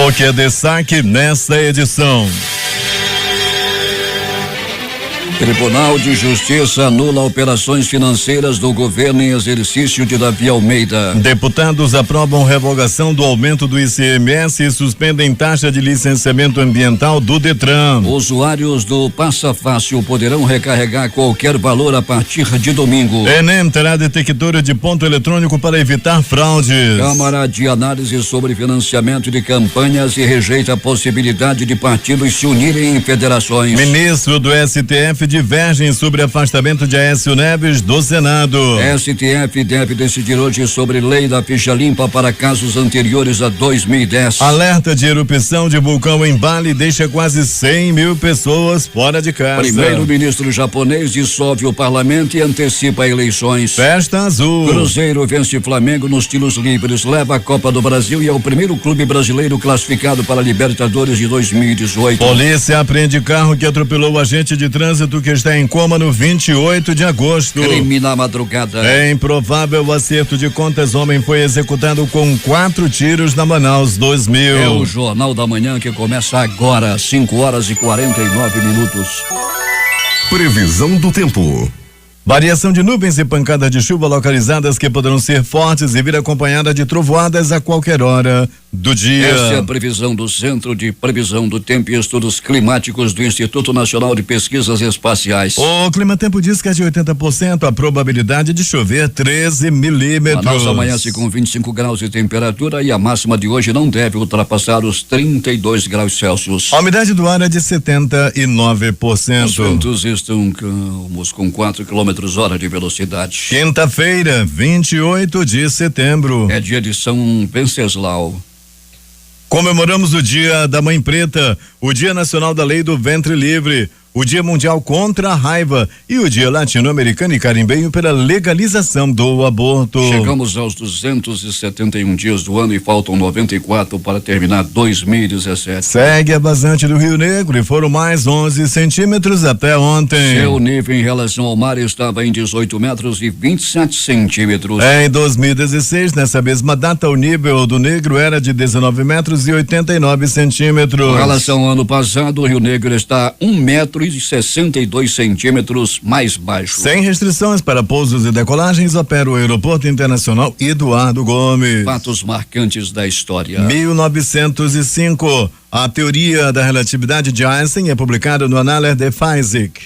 O que é destaque nesta edição? Tribunal de Justiça anula operações financeiras do governo em exercício de Davi Almeida. Deputados aprovam revogação do aumento do ICMS e suspendem taxa de licenciamento ambiental do Detran. Usuários do Passa Fácil poderão recarregar qualquer valor a partir de domingo. Enem terá detector de ponto eletrônico para evitar fraudes. Câmara de análise sobre financiamento de campanhas e rejeita a possibilidade de partidos se unirem em federações. Ministro do STF divergem sobre afastamento de Aécio Neves do Senado. STF deve decidir hoje sobre lei da ficha limpa para casos anteriores a 2010. Alerta de erupção de vulcão em Bali deixa quase 100 mil pessoas fora de casa. Primeiro-ministro japonês dissolve o parlamento e antecipa eleições. Festa azul. Cruzeiro vence Flamengo nos tiros livres, leva a Copa do Brasil e é o primeiro clube brasileiro classificado para a Libertadores de 2018. Polícia apreende carro que atropelou o agente de trânsito que está em coma no 28 de agosto. Crime na madrugada. É improvável acerto de contas. Homem foi executado com 4 tiros na Manaus 2000. É o Jornal da Manhã que começa agora, 5:49. Previsão do tempo. Variação de nuvens e pancadas de chuva localizadas que poderão ser fortes e vir acompanhada de trovoadas a qualquer hora do dia. Essa é a previsão do Centro de Previsão do Tempo e Estudos Climáticos do Instituto Nacional de Pesquisas Espaciais. O Climatempo diz que é de 80% a probabilidade de chover 13 milímetros. Manaus amanhece com 25 graus de temperatura e a máxima de hoje não deve ultrapassar os 32 graus Celsius. A umidade do ar é de 79%. Os ventos estão calmos com 4 km/h de velocidade. Quinta-feira, 28 de setembro. É dia de São Venceslau. Comemoramos o Dia da Mãe Preta, o Dia Nacional da Lei do Ventre Livre, o Dia Mundial contra a Raiva e o Dia Latino-Americano e Carimbenho pela legalização do aborto. Chegamos aos 271 dias do ano e faltam 94 para terminar 2017. Segue a vazante do Rio Negro e foram mais 11 centímetros até ontem. Seu nível em relação ao mar estava em 18 metros e 27 centímetros. Em 2016, nessa mesma data, o nível do Negro era de 19 metros e 89 centímetros. Com relação ao ano passado, o Rio Negro está 1 metro e 62 centímetros mais baixo. Sem restrições para pousos e decolagens, opera o Aeroporto Internacional Eduardo Gomes. Fatos marcantes da história. 1905, a teoria da relatividade de Einstein é publicada no Annales de Physik.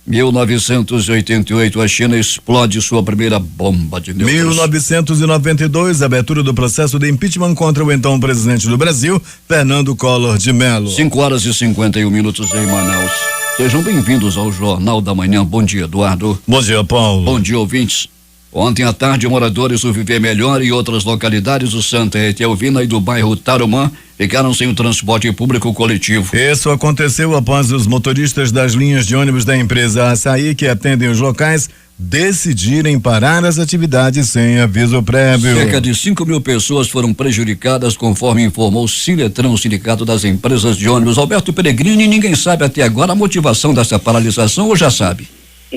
1988, a China explode sua primeira bomba de nêutrons. 1992, abertura do processo de impeachment contra o então presidente do Brasil, Fernando Collor de Mello. 5:51 em Manaus. Sejam bem-vindos ao Jornal da Manhã. Bom dia, Eduardo. Bom dia, Paulo. Bom dia, ouvintes. Ontem à tarde, moradores do Viver Melhor e outras localidades do Santa Etelvina e do bairro Tarumã ficaram sem o transporte público coletivo. Isso aconteceu após os motoristas das linhas de ônibus da empresa Açaí, que atendem os locais, decidirem parar as atividades sem aviso prévio. Cerca de 5 mil pessoas foram prejudicadas, conforme informou o Sinetran, o Sindicato das Empresas de Ônibus. Alberto Peregrini, ninguém sabe até agora a motivação dessa paralisação, ou já sabe?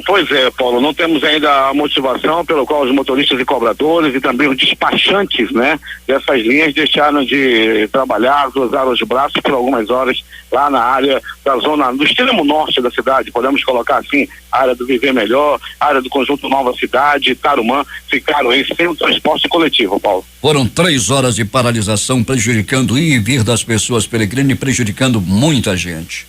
Pois é, Paulo, não temos ainda a motivação pelo qual os motoristas e cobradores e também os despachantes, né, dessas linhas deixaram de trabalhar, cruzar os braços por algumas horas lá na área da zona, do extremo norte da cidade, podemos colocar assim, a área do Viver Melhor, a área do Conjunto Nova Cidade, Tarumã, ficaram aí sem o transporte coletivo, Paulo. Foram 3 horas de paralisação, prejudicando o ir e vir das pessoas, Peregrini, prejudicando muita gente.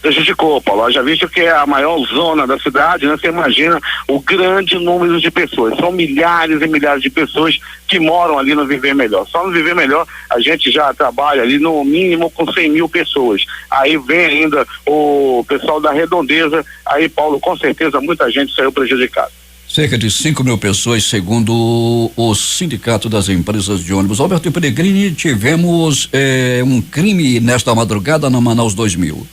Prejudicou, Paulo. Já visto que é a maior zona da cidade, né? Você imagina o grande número de pessoas. São milhares e milhares de pessoas que moram ali no Viver Melhor. Só no Viver Melhor a gente já trabalha ali no mínimo com 100 mil pessoas. Aí vem ainda o pessoal da Redondeza. Aí, Paulo, com certeza muita gente saiu prejudicada. Cerca de 5 mil pessoas, segundo o Sindicato das Empresas de Ônibus. Alberto Peregrini, tivemos um crime nesta madrugada na Manaus 2000.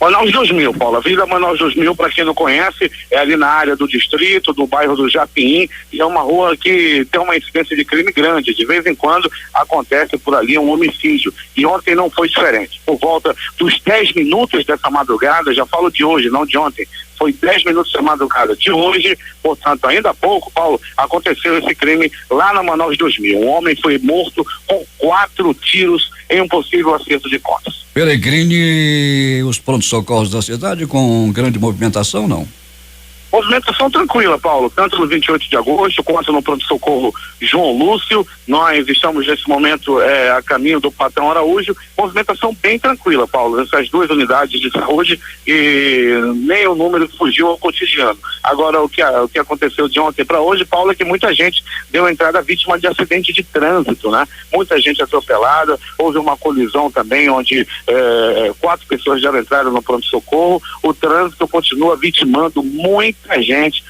Manaus 2000, Paulo. A Avenida Manaus 2000, para quem não conhece, é ali na área do distrito, do bairro do Japim, e é uma rua que tem uma incidência de crime grande. De vez em quando acontece por ali um homicídio. E ontem não foi diferente. Por volta dos 10 minutos dessa madrugada, já falo de hoje, não de ontem, foi 10 minutos da madrugada de hoje, portanto, ainda há pouco, Paulo, aconteceu esse crime lá na Manaus 2000. Um homem foi morto com 4 tiros em um possível acerto de contas. Peregrini, os prontos-socorros da cidade com grande movimentação, não? Movimentação tranquila, Paulo, tanto no 28 de agosto quanto no pronto-socorro João Lúcio. Nós estamos nesse momento a caminho do Patrão Araújo. Movimentação bem tranquila, Paulo, nessas duas unidades de saúde, e nem o número fugiu ao cotidiano. Agora, o que aconteceu de ontem para hoje, Paulo, é que muita gente deu entrada vítima de acidente de trânsito, né? Muita gente atropelada, houve uma colisão também onde 4 pessoas deram entrada no pronto-socorro. O trânsito continua vitimando muita gente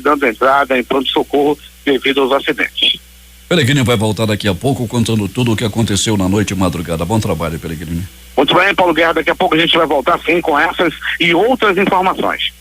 dando entrada em pronto-socorro devido aos acidentes. Peregrini vai voltar daqui a pouco contando tudo o que aconteceu na noite e madrugada. Bom trabalho, Peregrini. Muito bem, Paulo Guerra, daqui a pouco a gente vai voltar sim com essas e outras informações.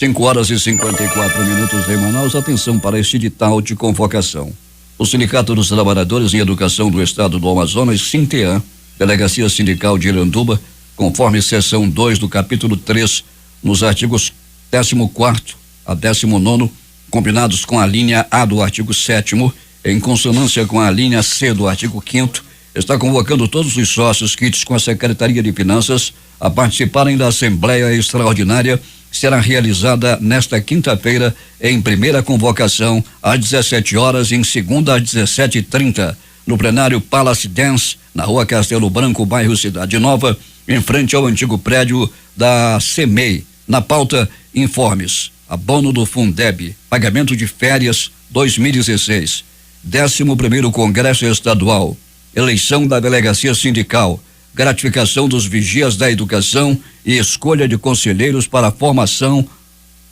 5h54 em Manaus. Atenção para este edital de convocação. O Sindicato dos Trabalhadores em Educação do Estado do Amazonas, Sinteam, Delegacia Sindical de Iranduba, conforme seção 2 do capítulo 3, nos artigos 14º a 19º, combinados com a linha A do artigo 7º, em consonância com a linha C do artigo 5º, está convocando todos os sócios quites com a Secretaria de Finanças a participarem da Assembleia Extraordinária, que será realizada nesta quinta-feira em primeira convocação às 17 horas e em segunda às 17h30, no plenário Palace Dance, na Rua Castelo Branco, bairro Cidade Nova, em frente ao antigo prédio da CEMEI. Na pauta, informes, abono do Fundeb, pagamento de férias 2016, 11º Congresso Estadual, eleição da Delegacia Sindical, gratificação dos vigias da educação e escolha de conselheiros para a formação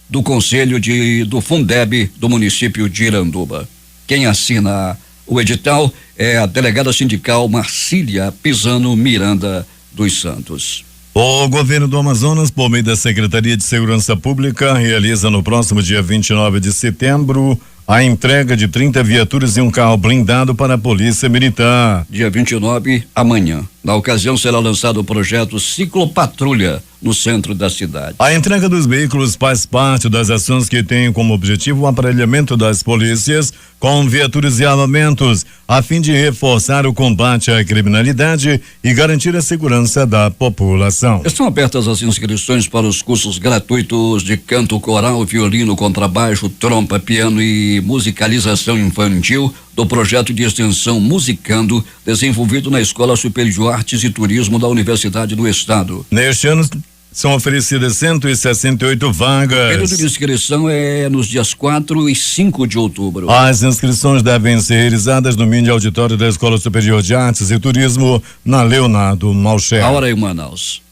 do Conselho do Fundeb do município de Iranduba. Quem assina o edital é a delegada sindical Marcília Pisano Miranda dos Santos. O governo do Amazonas, por meio da Secretaria de Segurança Pública, realiza no próximo dia 29 de setembro a entrega de 30 viaturas e um carro blindado para a Polícia Militar. Dia 29, amanhã. Na ocasião, será lançado o projeto Ciclopatrulha no centro da cidade. A entrega dos veículos faz parte das ações que têm como objetivo o aparelhamento das polícias com viaturas e armamentos, a fim de reforçar o combate à criminalidade e garantir a segurança da população. Estão abertas as inscrições para os cursos gratuitos de canto coral, violino, contrabaixo, trompa, piano e musicalização infantil do projeto de extensão Musicando, desenvolvido na Escola Superior de Artes e Turismo da Universidade do Estado. Neste ano são oferecidas 168 vagas. O período de inscrição é nos dias 4 e 5 de outubro. As inscrições devem ser realizadas no mini auditório da Escola Superior de Artes e Turismo, na Leonardo Malcher. A hora em Manaus.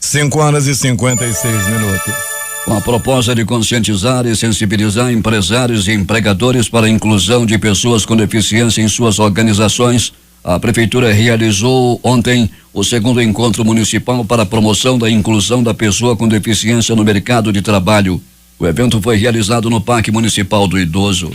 5h56. Com a proposta de conscientizar e sensibilizar empresários e empregadores para a inclusão de pessoas com deficiência em suas organizações, a Prefeitura realizou ontem o 2º encontro municipal para a promoção da inclusão da pessoa com deficiência no mercado de trabalho. O evento foi realizado no Parque Municipal do Idoso.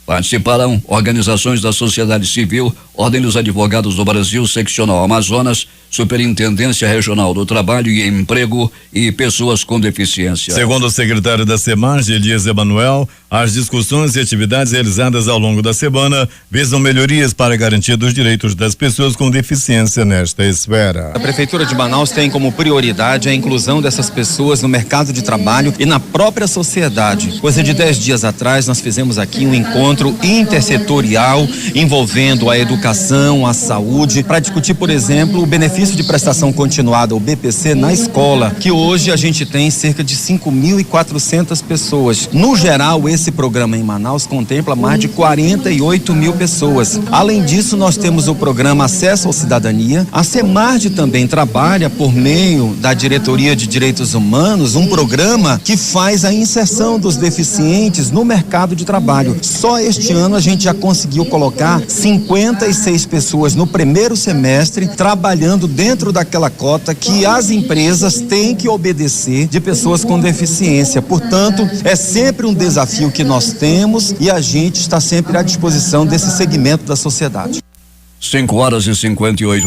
Participaram organizações da sociedade civil, Ordem dos Advogados do Brasil, Seccional Amazonas, Superintendência Regional do Trabalho e Emprego e pessoas com deficiência. Segundo o secretário da SEMARGE, Elias Emanuel, as discussões e atividades realizadas ao longo da semana visam melhorias para a garantia dos direitos das pessoas com deficiência nesta esfera. A Prefeitura de Manaus tem como prioridade a inclusão dessas pessoas no mercado de trabalho e na própria sociedade. Coisa de 10 dias atrás, nós fizemos aqui um encontro intersetorial envolvendo a educação, a saúde, para discutir, por exemplo, o benefício de prestação continuada, o BPC, na escola, que hoje a gente tem cerca de 5.400 pessoas. No geral, esse programa em Manaus contempla mais de 48 mil pessoas. Além disso, nós temos o programa Acesso à Cidadania. A SEMARGE também trabalha por meio da Diretoria de Direitos Humanos, um programa que faz a inserção dos deficientes no mercado de trabalho. Só este ano a gente já conseguiu colocar 56 pessoas no primeiro semestre trabalhando dentro daquela cota que as empresas têm que obedecer de pessoas com deficiência. Portanto, é sempre um desafio que nós temos e a gente está sempre à disposição desse segmento da sociedade. 5h58.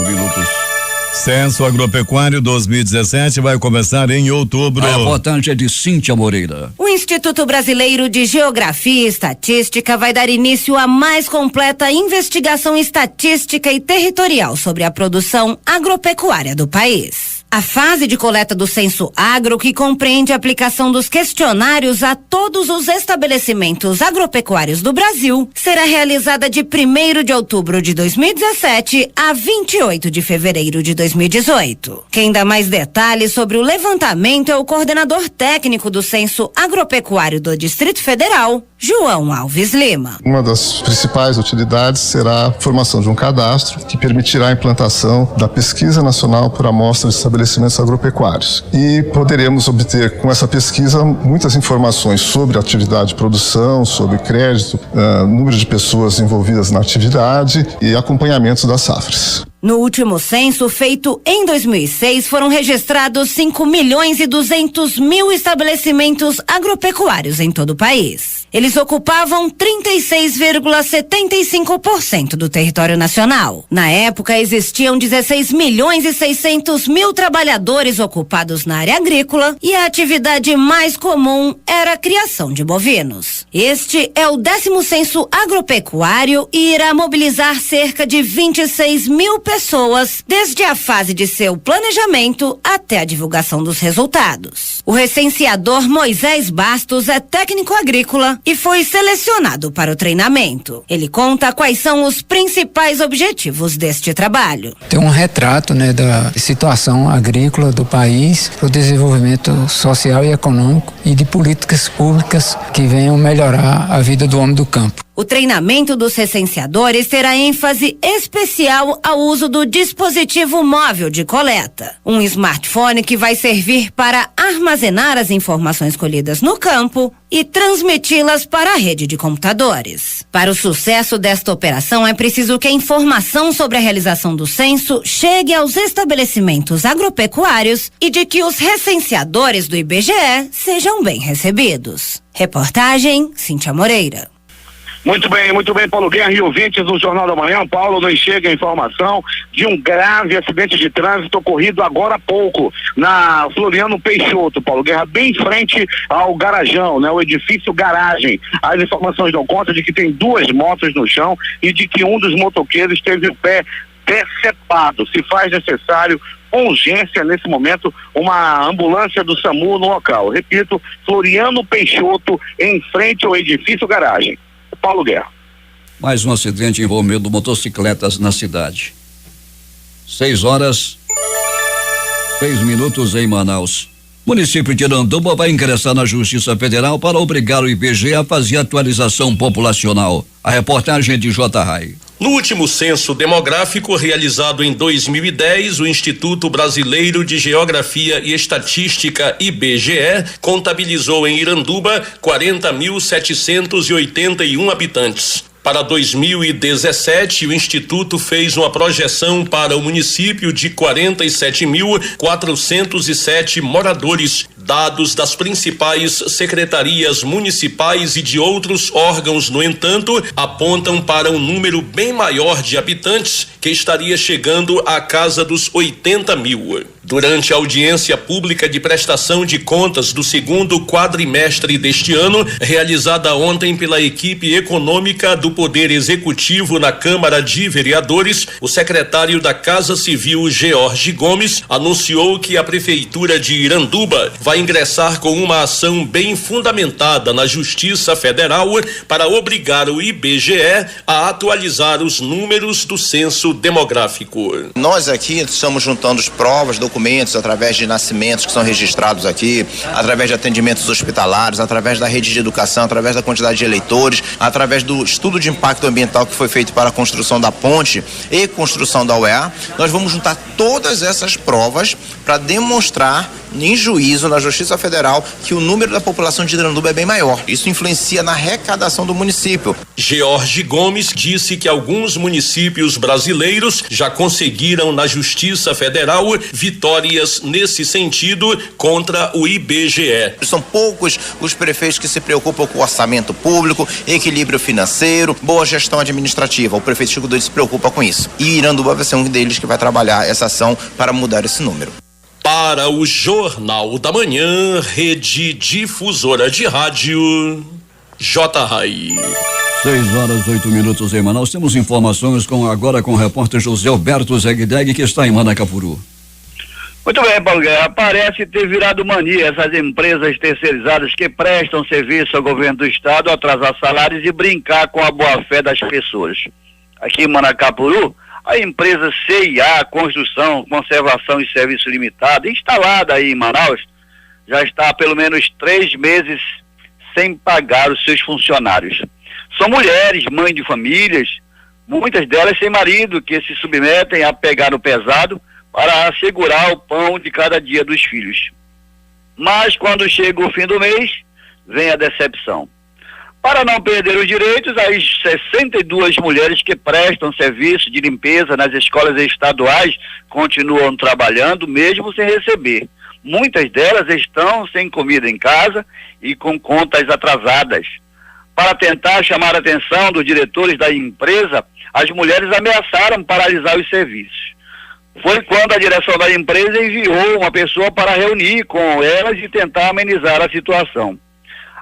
Censo Agropecuário 2017 vai começar em outubro. A reportagem é de Cíntia Moreira. O Instituto Brasileiro de Geografia e Estatística vai dar início à mais completa investigação estatística e territorial sobre a produção agropecuária do país. A fase de coleta do Censo Agro, que compreende a aplicação dos questionários a todos os estabelecimentos agropecuários do Brasil, será realizada de 1º de outubro de 2017 a 28 de fevereiro de 2018. Quem dá mais detalhes sobre o levantamento é o coordenador técnico do Censo Agropecuário do Distrito Federal, João Alves Lima. Uma das principais utilidades será a formação de um cadastro que permitirá a implantação da Pesquisa Nacional por Amostra de Estabelecimentos Agropecuários. E poderemos obter com essa pesquisa muitas informações sobre a atividade de produção, sobre crédito, número de pessoas envolvidas na atividade e acompanhamento das safras. No último censo, feito em 2006, foram registrados 5.200.000 estabelecimentos agropecuários em todo o país. Eles ocupavam 36,75% do território nacional. Na época, existiam 16.600.000 trabalhadores ocupados na área agrícola e a atividade mais comum era a criação de bovinos. Este é o 10º censo agropecuário e irá mobilizar cerca de 26.000 pessoas desde a fase de seu planejamento até a divulgação dos resultados. O recenseador Moisés Bastos é técnico agrícola e foi selecionado para o treinamento. Ele conta quais são os principais objetivos deste trabalho. Tem um retrato, da situação agrícola do país, para o desenvolvimento social e econômico e de políticas públicas que venham melhorar a vida do homem do campo. O treinamento dos recenseadores terá ênfase especial ao uso do dispositivo móvel de coleta, um smartphone que vai servir para armazenar as informações colhidas no campo e transmiti-las para a rede de computadores. Para o sucesso desta operação, é preciso que a informação sobre a realização do censo chegue aos estabelecimentos agropecuários e de que os recenseadores do IBGE sejam bem recebidos. Reportagem Cíntia Moreira. Muito bem, Paulo Guerra e ouvintes do Jornal da Manhã. Paulo, nos chega a informação de um grave acidente de trânsito ocorrido agora há pouco na Floriano Peixoto, Paulo Guerra, bem em frente ao garajão, o edifício garagem. As informações dão conta de que tem 2 motos no chão e de que um dos motoqueiros teve o pé decepado. Se faz necessário com urgência, nesse momento, uma ambulância do SAMU no local. Repito, Floriano Peixoto, em frente ao edifício garagem. Paulo Guerra. Mais um acidente envolvendo motocicletas na cidade. 6h06 em Manaus. O município de Iranduba vai ingressar na Justiça Federal para obrigar o IBGE a fazer atualização populacional. A reportagem é de J. Rai. No último censo demográfico realizado em 2010, o Instituto Brasileiro de Geografia e Estatística, IBGE, contabilizou em Iranduba 40.781 habitantes. Para 2017, o Instituto fez uma projeção para o município de 47.407 moradores. Dados das principais secretarias municipais e de outros órgãos, no entanto, apontam para um número bem maior de habitantes, que estaria chegando à casa dos 80.000. Durante a audiência pública de prestação de contas do 2º quadrimestre deste ano, realizada ontem pela equipe econômica do Poder Executivo na Câmara de Vereadores, o secretário da Casa Civil, George Gomes, anunciou que a Prefeitura de Iranduba vai ingressar com uma ação bem fundamentada na Justiça Federal para obrigar o IBGE a atualizar os números do censo demográfico. Nós aqui estamos juntando as provas, documentos, através de nascimentos que são registrados aqui, através de atendimentos hospitalares, através da rede de educação, através da quantidade de eleitores, através do estudo de impacto ambiental que foi feito para a construção da ponte e construção da UEA. Nós vamos juntar todas essas provas para demonstrar em juízo na Justiça Federal que o número da população de Iranduba é bem maior. Isso influencia na arrecadação do município. George Gomes disse que alguns municípios brasileiros já conseguiram na Justiça Federal vitórias nesse sentido contra o IBGE. São poucos os prefeitos que se preocupam com o orçamento público, equilíbrio financeiro, boa gestão administrativa. O prefeito Chico Doido se preocupa com isso. E Iranduba vai ser um deles que vai trabalhar essa ação para mudar esse número. Para o Jornal da Manhã, Rede Difusora de Rádio, J-Rai. 6h08 em Manaus. Temos informações agora com o repórter José Alberto Zegdeg, que está em Manacapuru. Muito bem, Paulo Guerra. Parece ter virado mania essas empresas terceirizadas que prestam serviço ao governo do estado, atrasar salários e brincar com a boa-fé das pessoas. Aqui em Manacapuru, a empresa CIA, Construção, Conservação e Serviço Limitado, instalada aí em Manaus, já está há pelo menos 3 meses sem pagar os seus funcionários. São mulheres, mães de famílias, muitas delas sem marido, que se submetem a pegar no pesado para assegurar o pão de cada dia dos filhos. Mas quando chega o fim do mês, vem a decepção. Para não perder os direitos, as 62 mulheres que prestam serviço de limpeza nas escolas estaduais continuam trabalhando mesmo sem receber. Muitas delas estão sem comida em casa e com contas atrasadas. Para tentar chamar a atenção dos diretores da empresa, as mulheres ameaçaram paralisar os serviços. Foi quando a direção da empresa enviou uma pessoa para reunir com elas e tentar amenizar a situação.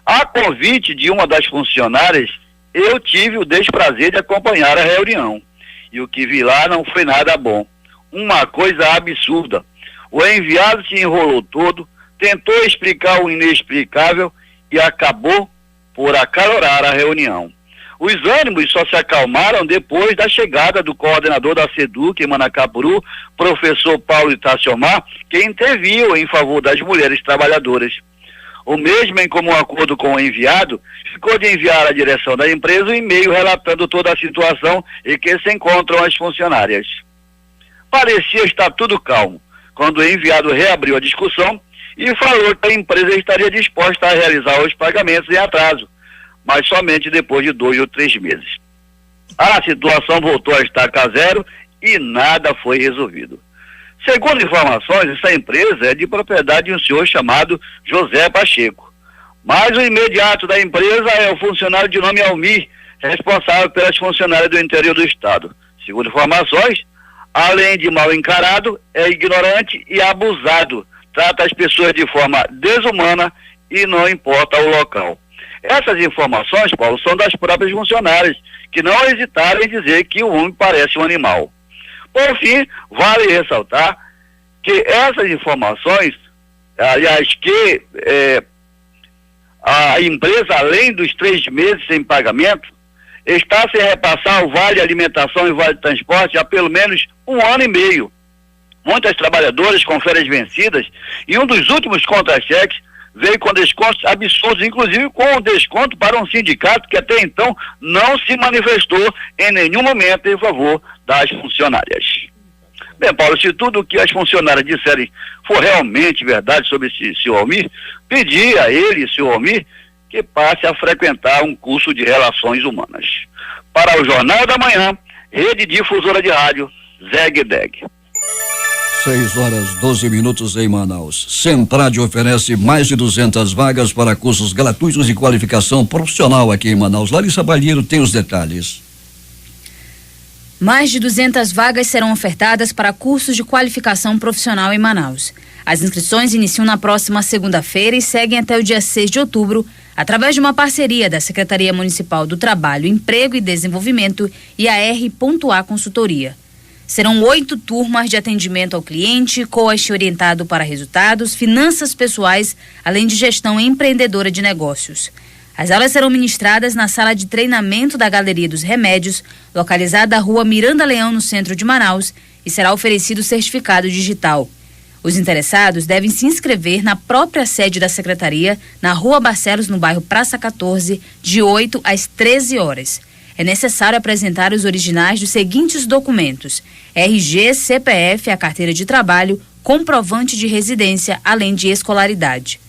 A convite de uma das funcionárias, eu tive o desprazer de acompanhar a reunião. E o que vi lá não foi nada bom. Uma coisa absurda. O enviado se enrolou todo, tentou explicar o inexplicável e acabou por acalorar a reunião. Os ânimos só se acalmaram depois da chegada do coordenador da SEDUC em Manacapuru, professor Paulo Itaciomar, que interviu em favor das mulheres trabalhadoras. O mesmo, em comum acordo com o enviado, ficou de enviar à direção da empresa um e-mail relatando toda a situação em que se encontram as funcionárias. Parecia estar tudo calmo, quando o enviado reabriu a discussão e falou que a empresa estaria disposta a realizar os pagamentos em atraso, mas somente depois de 2 ou 3 meses. A situação voltou a estaca zero e nada foi resolvido. Segundo informações, essa empresa é de propriedade de um senhor chamado José Pacheco. Mas o imediato da empresa é o funcionário de nome Almir, responsável pelas funcionárias do interior do estado. Segundo informações, além de mal encarado, é ignorante e abusado. Trata as pessoas de forma desumana e não importa o local. Essas informações, Paulo, são das próprias funcionárias, que não hesitaram em dizer que o homem parece um animal. Por fim, vale ressaltar que essas informações, aliás, que a empresa, além dos 3 meses sem pagamento, está sem repassar o vale alimentação e vale transporte há pelo menos 1 ano e meio. Muitas trabalhadoras com férias vencidas e um dos últimos contra-cheques veio com descontos absurdos, inclusive com desconto para um sindicato que até então não se manifestou em nenhum momento em favor das funcionárias. Bem, Paulo, se tudo o que as funcionárias disserem for realmente verdade sobre esse senhor Almir, pedi a ele, senhor Almir, que passe a frequentar um curso de Relações Humanas. Para o Jornal da Manhã, Rede Difusora de Rádio, Zegdeg. 6h12 em Manaus. Semprad oferece mais de 200 vagas para cursos gratuitos de qualificação profissional aqui em Manaus. Larissa Balheiro tem os detalhes. Mais de 200 vagas serão ofertadas para cursos de qualificação profissional em Manaus. As inscrições iniciam na próxima segunda-feira e seguem até o dia 6 de outubro, através de uma parceria da Secretaria Municipal do Trabalho, Emprego e Desenvolvimento e a R.A Consultoria. Serão 8 turmas de atendimento ao cliente, coach orientado para resultados, finanças pessoais, além de gestão empreendedora de negócios. As aulas serão ministradas na sala de treinamento da Galeria dos Remédios, localizada na rua Miranda Leão, no centro de Manaus, e será oferecido certificado digital. Os interessados devem se inscrever na própria sede da Secretaria, na Rua Barcelos, no bairro Praça 14, de 8 às 13 horas. É necessário apresentar os originais dos seguintes documentos: RG, CPF, a carteira de trabalho, comprovante de residência, além de escolaridade.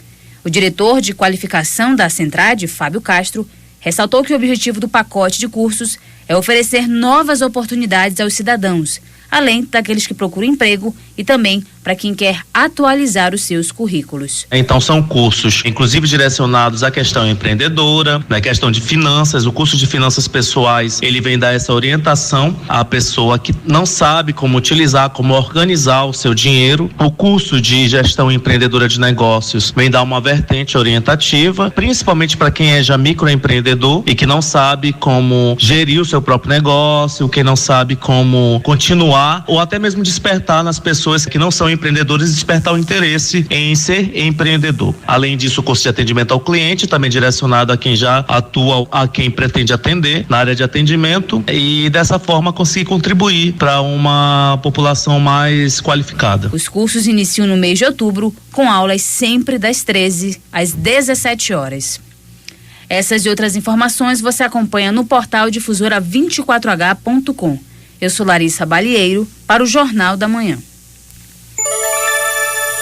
O diretor de qualificação da Centrade, Fábio Castro, ressaltou que o objetivo do pacote de cursos é oferecer novas oportunidades aos cidadãos, além daqueles que procuram emprego e também para quem quer atualizar os seus currículos. Então são cursos, inclusive direcionados à questão empreendedora, na questão de finanças. O curso de finanças pessoais, ele vem dar essa orientação à pessoa que não sabe como utilizar, como organizar o seu dinheiro. O curso de gestão empreendedora de negócios vem dar uma vertente orientativa, principalmente para quem é já microempreendedor e que não sabe como gerir o seu próprio negócio, quem não sabe como continuar ou até mesmo despertar nas pessoas que não são empreendedores, despertar o interesse em ser empreendedor. Além disso, o curso de atendimento ao cliente, também direcionado a quem já atua, a quem pretende atender na área de atendimento e dessa forma conseguir contribuir para uma população mais qualificada. Os cursos iniciam no mês de outubro, com aulas sempre das 13 às 17 horas. Essas e outras informações você acompanha no portal difusora24h.com. Eu sou Larissa Balieiro para o Jornal da Manhã.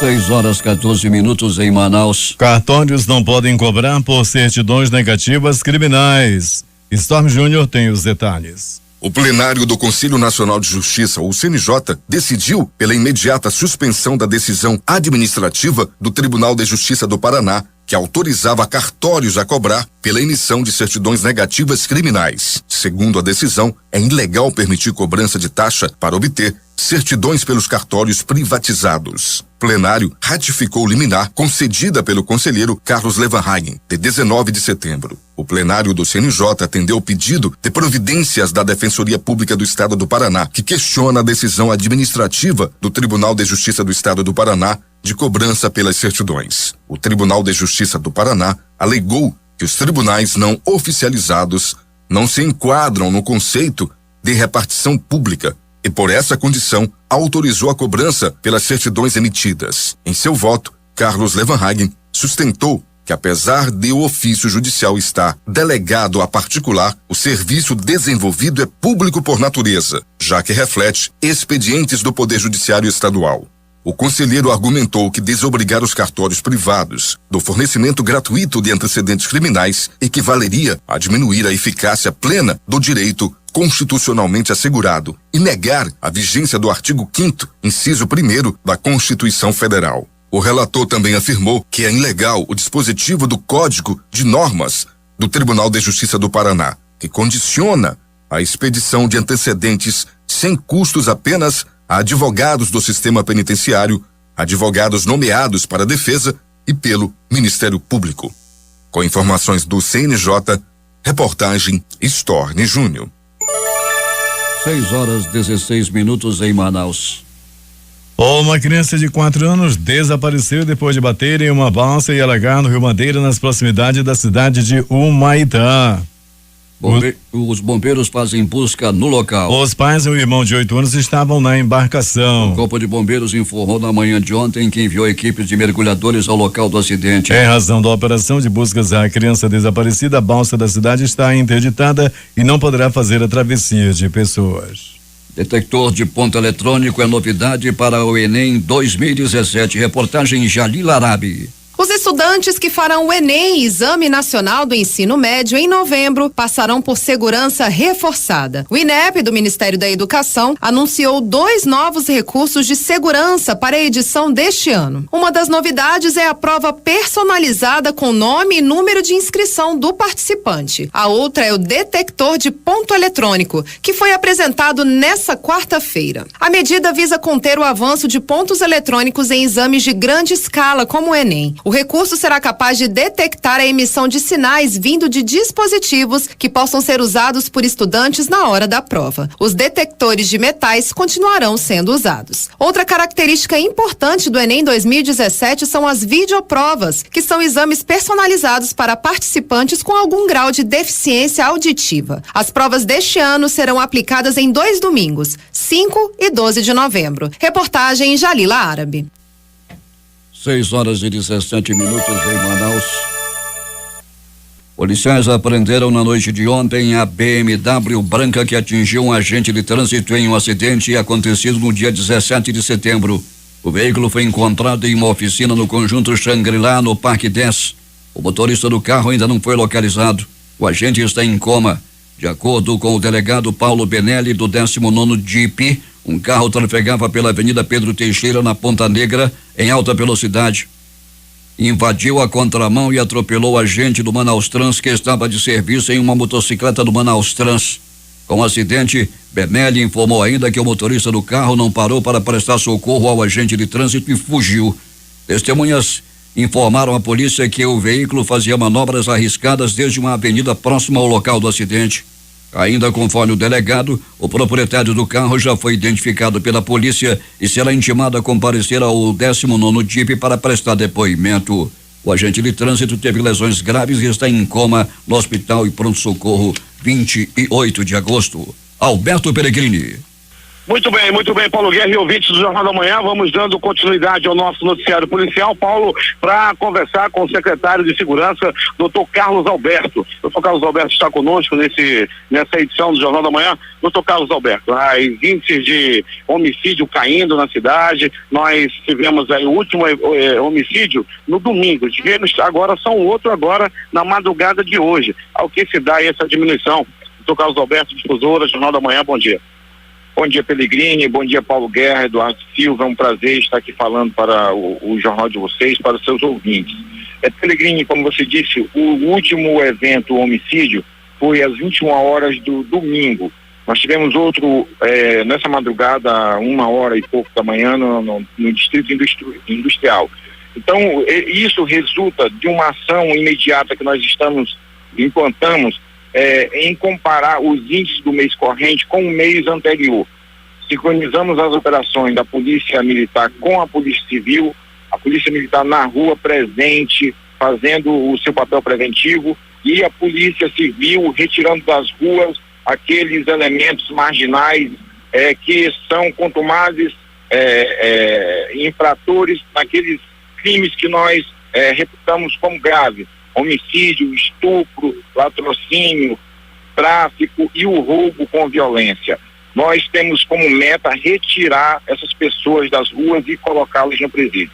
6h14 em Manaus. Cartórios não podem cobrar por certidões negativas criminais. Storm Júnior tem os detalhes. O plenário do Conselho Nacional de Justiça, o CNJ, decidiu pela imediata suspensão da decisão administrativa do Tribunal de Justiça do Paraná, que autorizava cartórios a cobrar pela emissão de certidões negativas criminais. Segundo a decisão, é ilegal permitir cobrança de taxa para obter certidões pelos cartórios privatizados. O plenário ratificou liminar concedida pelo conselheiro Carlos Levenhagen, de 19 de setembro. O plenário do CNJ atendeu o pedido de providências da Defensoria Pública do Estado do Paraná, que questiona a decisão administrativa do Tribunal de Justiça do Estado do Paraná de cobrança pelas certidões. O Tribunal de Justiça do Paraná alegou que os tribunais não oficializados não se enquadram no conceito de repartição pública e, por essa condição, autorizou a cobrança pelas certidões emitidas. Em seu voto, Carlos Levenhagen sustentou que, apesar de o ofício judicial estar delegado a particular, o serviço desenvolvido é público por natureza, já que reflete expedientes do Poder Judiciário Estadual. O conselheiro argumentou que desobrigar os cartórios privados do fornecimento gratuito de antecedentes criminais equivaleria a diminuir a eficácia plena do direito constitucionalmente assegurado e negar a vigência do artigo 5º, inciso 1º da Constituição Federal. O relator também afirmou que é ilegal o dispositivo do Código de Normas do Tribunal de Justiça do Paraná, que condiciona a expedição de antecedentes sem custos apenas a advogados do sistema penitenciário, advogados nomeados para a defesa e pelo Ministério Público. Com informações do CNJ, reportagem Storni Júnior. 6h16 em Manaus. Uma criança de 4 anos desapareceu depois de bater em uma balsa e alagar no Rio Madeira, nas proximidades da cidade de Humaitá. Os bombeiros fazem busca no local. Os pais e o irmão de 8 anos estavam na embarcação. O Corpo de Bombeiros informou na manhã de ontem que enviou equipes de mergulhadores ao local do acidente. Em razão da operação de buscas à criança desaparecida, a balsa da cidade está interditada e não poderá fazer a travessia de pessoas. Detector de ponto eletrônico é novidade para o Enem 2017. Reportagem Jalil Arabi. Os estudantes que farão o Enem, Exame Nacional do Ensino Médio, em novembro, passarão por segurança reforçada. O INEP, do Ministério da Educação, anunciou 2 novos recursos de segurança para a edição deste ano. Uma das novidades é a prova personalizada com nome e número de inscrição do participante. A outra é o detector de ponto eletrônico, que foi apresentado nesta quarta-feira. A medida visa conter o avanço de pontos eletrônicos em exames de grande escala, como o Enem. O recurso será capaz de detectar a emissão de sinais vindo de dispositivos que possam ser usados por estudantes na hora da prova. Os detectores de metais continuarão sendo usados. Outra característica importante do Enem 2017 são as videoprovas, que são exames personalizados para participantes com algum grau de deficiência auditiva. As provas deste ano serão aplicadas em 2 domingos, 5 e 12 de novembro. Reportagem Jalila Árabe. 6h17 em Manaus. Policiais apreenderam na noite de ontem a BMW branca que atingiu um agente de trânsito em um acidente acontecido no dia 17 de setembro. O veículo foi encontrado em uma oficina no conjunto Shangri-La, no Parque 10. O motorista do carro ainda não foi localizado. O agente está em coma. De acordo com o delegado Paulo Benelli, do 19º DIP, um carro trafegava pela Avenida Pedro Teixeira, na Ponta Negra, em alta velocidade. Invadiu a contramão e atropelou o agente do Manaus Trans, que estava de serviço em uma motocicleta do Manaus Trans. Com o acidente, Benelli informou ainda que o motorista do carro não parou para prestar socorro ao agente de trânsito e fugiu. Testemunhas informaram à polícia que o veículo fazia manobras arriscadas desde uma avenida próxima ao local do acidente. Ainda conforme o delegado, o proprietário do carro já foi identificado pela polícia e será intimado a comparecer ao 19º DIP para prestar depoimento. O agente de trânsito teve lesões graves e está em coma no Hospital e Pronto-Socorro 28 de agosto. Alberto Peregrini. Muito bem, Paulo Guerra e ouvintes do Jornal da Manhã, vamos dando continuidade ao nosso noticiário policial, Paulo, para conversar com o secretário de Segurança, Dr. Carlos Alberto. Dr. Carlos Alberto está conosco nessa edição do Jornal da Manhã. Dr. Carlos Alberto, os índices de homicídio caindo na cidade, nós tivemos aí o último homicídio no domingo, tivemos agora só um outro agora na madrugada de hoje. Ao que se dá essa diminuição? Dr. Carlos Alberto, difusora, Jornal da Manhã, bom dia. Bom dia, Pelegrini, bom dia, Paulo Guerra, Eduardo Silva, é um prazer estar aqui falando para o jornal de vocês, para os seus ouvintes. Pelegrini, como você disse, o último evento, o homicídio, foi às 21 horas do domingo. Nós tivemos outro, nessa madrugada, 1h e pouco da manhã, no Distrito Industrial. Então, isso resulta de uma ação imediata que nós implantamos, em comparar os índices do mês corrente com o mês anterior. Sincronizamos as operações da Polícia Militar com a Polícia Civil, a Polícia Militar na rua presente, fazendo o seu papel preventivo, e a Polícia Civil retirando das ruas aqueles elementos marginais que são contumazes infratores naqueles crimes que nós reputamos como graves. Homicídio, estupro, latrocínio, tráfico e o roubo com violência. Nós temos como meta retirar essas pessoas das ruas e colocá-las no presídio.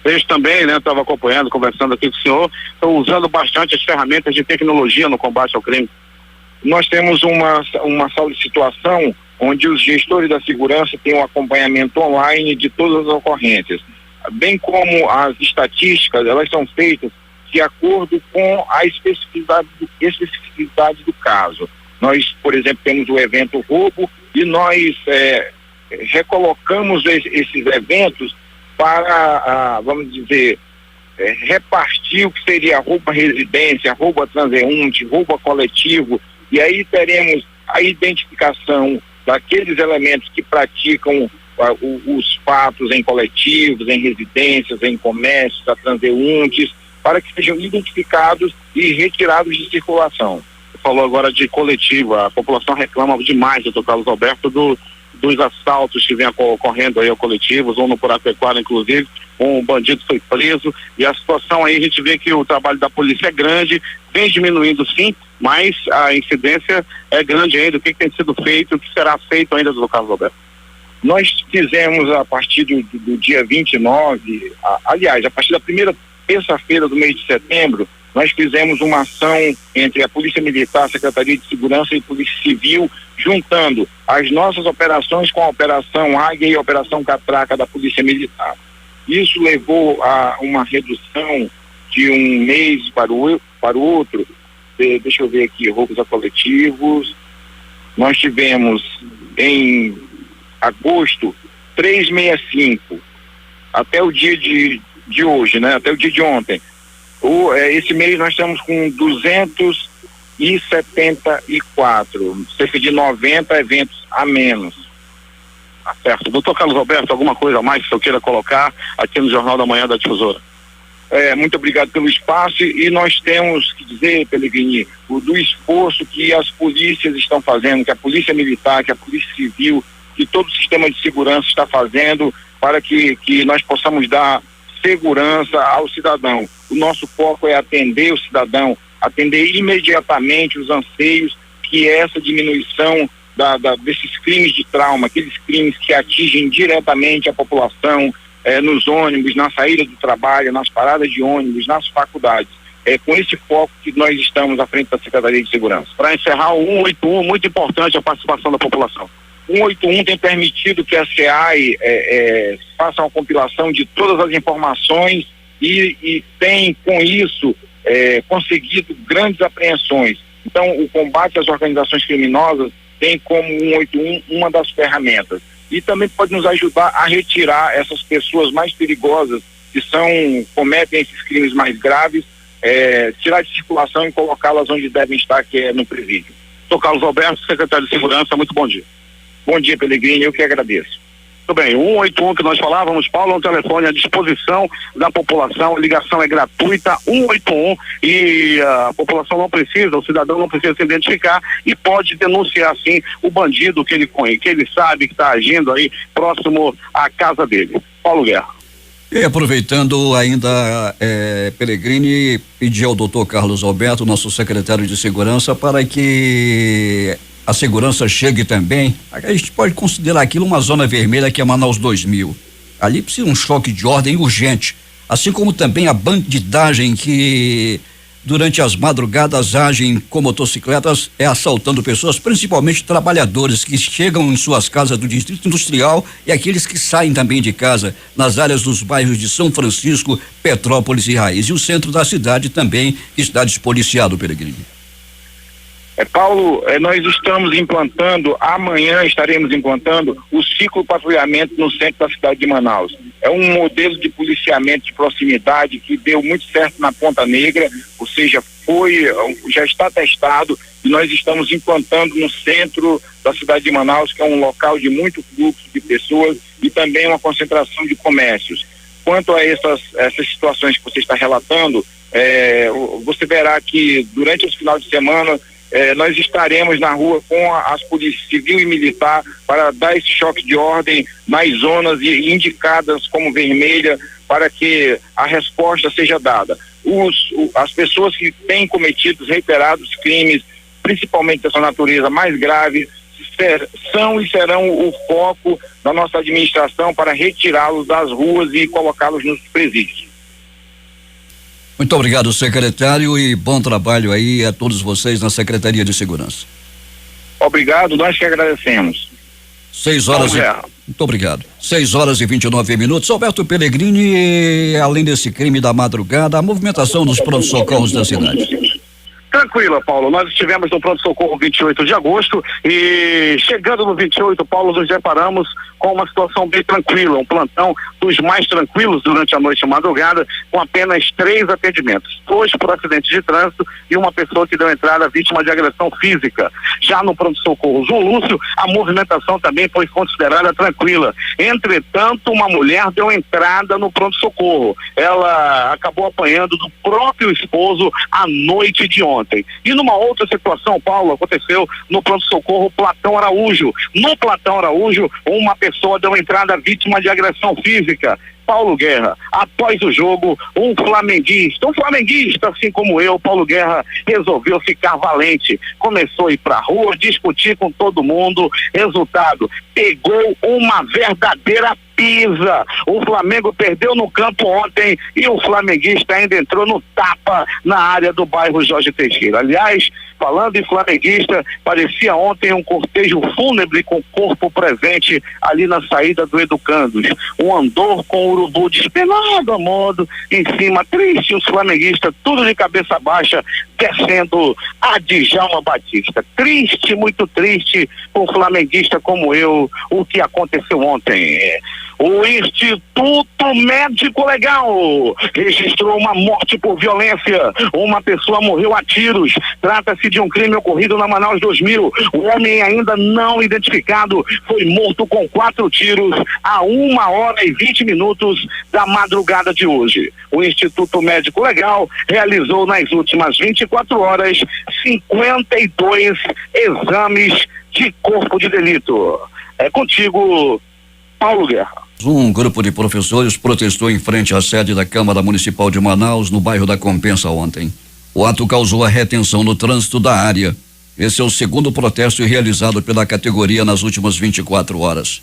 Vejo também, estava acompanhando, conversando aqui com o senhor, estão usando bastante as ferramentas de tecnologia no combate ao crime. Nós temos uma solicitação onde os gestores da segurança têm um acompanhamento online de todas as ocorrências, bem como as estatísticas, elas são feitas de acordo com a especificidade do caso. Nós, por exemplo, temos o evento roubo e nós recolocamos esses eventos para, vamos dizer, repartir o que seria roubo à residência, roubo a transeunte, roubo a coletivo, e aí teremos a identificação daqueles elementos que praticam os fatos em coletivos, em residências, em comércios, a transeuntes, para que sejam identificados e retirados de circulação. Você falou agora de coletivo, a população reclama demais, doutor Carlos Alberto, dos assaltos que vem ocorrendo aí ao coletivo, ou no Purapequara, inclusive, um bandido foi preso, e a situação aí, a gente vê que o trabalho da polícia é grande, vem diminuindo sim, mas a incidência é grande ainda. O que tem sido feito, o que será feito ainda, doutor Carlos Alberto? Nós fizemos a partir do dia 29, aliás, a partir da primeira terça-feira do mês de setembro, nós fizemos uma ação entre a Polícia Militar, a Secretaria de Segurança e Polícia Civil, juntando as nossas operações com a Operação Águia e a Operação Catraca da Polícia Militar. Isso levou a uma redução de um mês para o outro. Deixa eu ver aqui, roubos a coletivos. Nós tivemos em agosto 365, até o dia de hoje, até o dia de ontem. Esse mês nós estamos com 274, cerca de 90 eventos a menos. Tá certo. Doutor Carlos Alberto, alguma coisa a mais que eu queira colocar aqui no Jornal da Manhã da Difusora? Muito obrigado pelo espaço, e nós temos que dizer, Pelegrini, do esforço que as polícias estão fazendo, que a Polícia Militar, que a Polícia Civil, que todo o sistema de segurança está fazendo para que nós possamos dar segurança ao cidadão. O nosso foco é atender o cidadão, atender imediatamente os anseios que essa diminuição desses crimes de trauma, aqueles crimes que atingem diretamente a população, nos ônibus, na saída do trabalho, nas paradas de ônibus, nas faculdades. É com esse foco que nós estamos à frente da Secretaria de Segurança. Para encerrar, o 181, muito importante a participação da população. O 181 tem permitido que a SEAI faça uma compilação de todas as informações e tem, com isso, conseguido grandes apreensões. Então, o combate às organizações criminosas tem como 181 uma das ferramentas. E também pode nos ajudar a retirar essas pessoas mais perigosas que cometem esses crimes mais graves, tirar de circulação e colocá-las onde devem estar, que é no presídio. Sou Carlos Alberto, secretário de Segurança, muito bom dia. Bom dia, Pellegrini, eu que agradeço. Tudo bem, o 181 que nós falávamos, Paulo, é um telefone à disposição da população, a ligação é gratuita, 181, e a população não precisa, o cidadão não precisa se identificar e pode denunciar, sim, o bandido que ele sabe que está agindo aí próximo à casa dele. Paulo Guerra. E aproveitando ainda, Pellegrini, pedir ao doutor Carlos Alberto, nosso secretário de Segurança, para que a segurança chegue também. A gente pode considerar aquilo uma zona vermelha, que é Manaus 2000. Ali precisa um choque de ordem urgente, assim como também a bandidagem que durante as madrugadas agem com motocicletas, assaltando pessoas, principalmente trabalhadores que chegam em suas casas do Distrito Industrial e aqueles que saem também de casa nas áreas dos bairros de São Francisco, Petrópolis e Raiz. E o centro da cidade também está despoliciado, Pellegrini. Paulo, nós estamos implantando, amanhã estaremos implantando o ciclo patrulhamento no centro da cidade de Manaus. É um modelo de policiamento de proximidade que deu muito certo na Ponta Negra, ou seja, já está testado e nós estamos implantando no centro da cidade de Manaus, que é um local de muito fluxo de pessoas e também uma concentração de comércios. Quanto a essas situações que você está relatando, você verá que durante esse final de semana nós estaremos na rua com as polícias civil e militar para dar esse choque de ordem nas zonas indicadas como vermelha para que a resposta seja dada. As pessoas que têm cometido reiterados crimes, principalmente dessa natureza mais grave, são e serão o foco da nossa administração para retirá-los das ruas e colocá-los nos presídios. Muito obrigado, secretário, e bom trabalho aí a todos vocês na Secretaria de Segurança. Obrigado, nós que agradecemos. 6 horas. Muito obrigado. 6h29. Alberto Pellegrini, além desse crime da madrugada, a movimentação dos pronto-socorros da cidade. Tranquila, Paulo. Nós estivemos no pronto-socorro 28 de agosto e chegando no 28, Paulo, nos deparamos com uma situação bem tranquila, um plantão dos mais tranquilos durante a noite e madrugada, com apenas 3 atendimentos, 2 por acidente de trânsito e uma pessoa que deu entrada vítima de agressão física. Já no pronto-socorro João Lúcio, a movimentação também foi considerada tranquila. Entretanto, uma mulher deu entrada no pronto-socorro. Ela acabou apanhando do próprio esposo à noite de ontem. E numa outra situação, Paulo, aconteceu no pronto-socorro Platão Araújo. No Platão Araújo, uma pessoa deu entrada vítima de agressão física. Paulo Guerra, após o jogo, um flamenguista, assim como eu, Paulo Guerra, resolveu ficar valente. Começou a ir pra rua, discutir com todo mundo. Resultado, pegou uma verdadeira pisa. O Flamengo perdeu no campo ontem e o flamenguista ainda entrou no tapa na área do bairro Jorge Teixeira. Aliás, falando em flamenguista, parecia ontem um cortejo fúnebre com o corpo presente ali na saída do Educandos. Um andor com o urubu despenado a modo, em cima, triste, os flamenguistas, tudo de cabeça baixa, descendo a Djalma Batista. Triste, muito triste, um flamenguista como eu, o que aconteceu ontem. O Instituto Médico Legal registrou uma morte por violência. Uma pessoa morreu a tiros. Trata-se de um crime ocorrido na Manaus 2000. O homem ainda não identificado foi morto com 4 tiros a 1h20 da madrugada de hoje. O Instituto Médico Legal realizou nas últimas 24 horas 52 exames de corpo de delito. É contigo, Paulo Guerra. Um grupo de professores protestou em frente à sede da Câmara Municipal de Manaus, no bairro da Compensa, ontem. O ato causou a retenção no trânsito da área. Esse é o segundo protesto realizado pela categoria nas últimas 24 horas.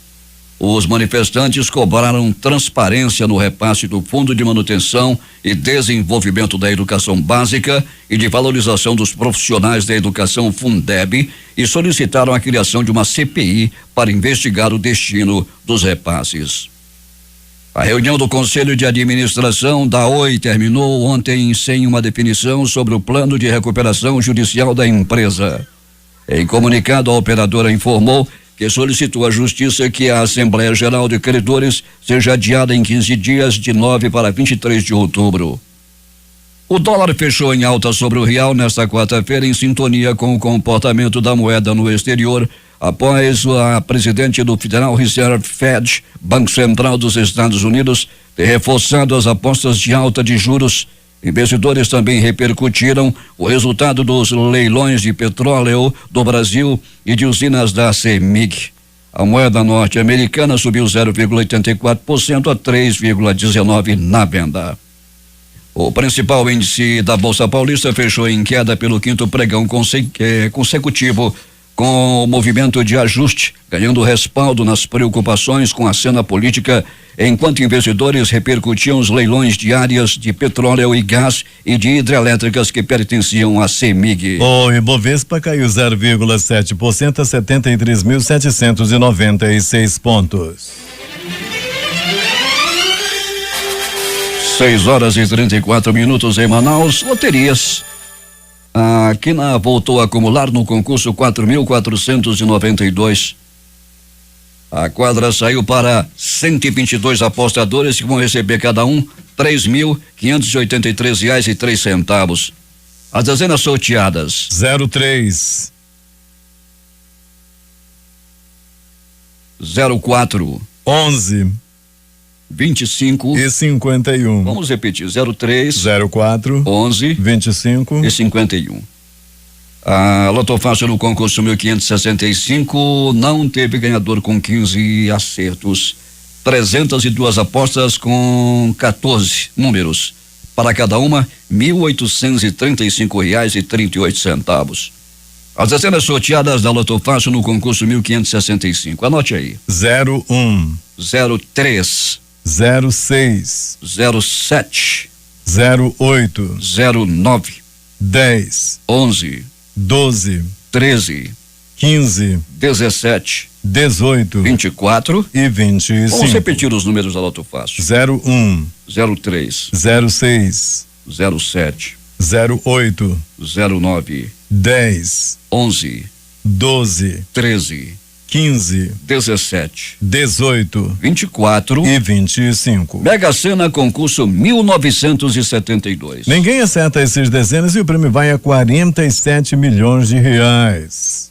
Os manifestantes cobraram transparência no repasse do Fundo de Manutenção e Desenvolvimento da Educação Básica e de Valorização dos Profissionais da Educação, Fundeb, e solicitaram a criação de uma CPI para investigar o destino dos repasses. A reunião do Conselho de Administração da Oi terminou ontem sem uma definição sobre o plano de recuperação judicial da empresa. Em comunicado, a operadora informou que solicitou à Justiça que a Assembleia Geral de Credores seja adiada em 15 dias, de 9 para 23 de outubro. O dólar fechou em alta sobre o real nesta quarta-feira, em sintonia com o comportamento da moeda no exterior, após a presidente do Federal Reserve Fed, Banco Central dos Estados Unidos, ter reforçado as apostas de alta de juros. Investidores também repercutiram o resultado dos leilões de petróleo do Brasil e de usinas da CEMIG. A moeda norte-americana subiu 0,84% a 3,19 na venda. O principal índice da Bolsa Paulista fechou em queda pelo quinto pregão consecutivo, com o movimento de ajuste, ganhando respaldo nas preocupações com a cena política, enquanto investidores repercutiam os leilões de áreas de petróleo e gás e de hidrelétricas que pertenciam à CEMIG. O Ibovespa caiu 0,7% a 73.796 pontos. 6h34 em Manaus. Loterias. A Quina voltou a acumular no concurso 4.492. A quadra saiu para 122 apostadores que vão receber cada um R$3.583,03. As dezenas sorteadas: 03, 04, 11, 25 e 51. Vamos repetir: 03, 04, 11, 25 e 51. A Loto Fácil no concurso 1565 não teve ganhador com 15 acertos. 302 apostas com 14 números. Para cada uma, R$1.835,38. As dezenas sorteadas da Loto Fácil no concurso 1565. Anote aí: 01, 03, 06, 07, 08, 09, 10, 11, 12, 13, 15, 17, 18, 24 e 25. Vamos repetir os números da Loto Fácil: 01, 03, 06, 07, 08, 09, 10, 11, 12, 13, 15, 17, 18, 24 e 25. Mega Sena concurso 1972. Ninguém acerta esses dezenas e o prêmio vai a 47 milhões de reais.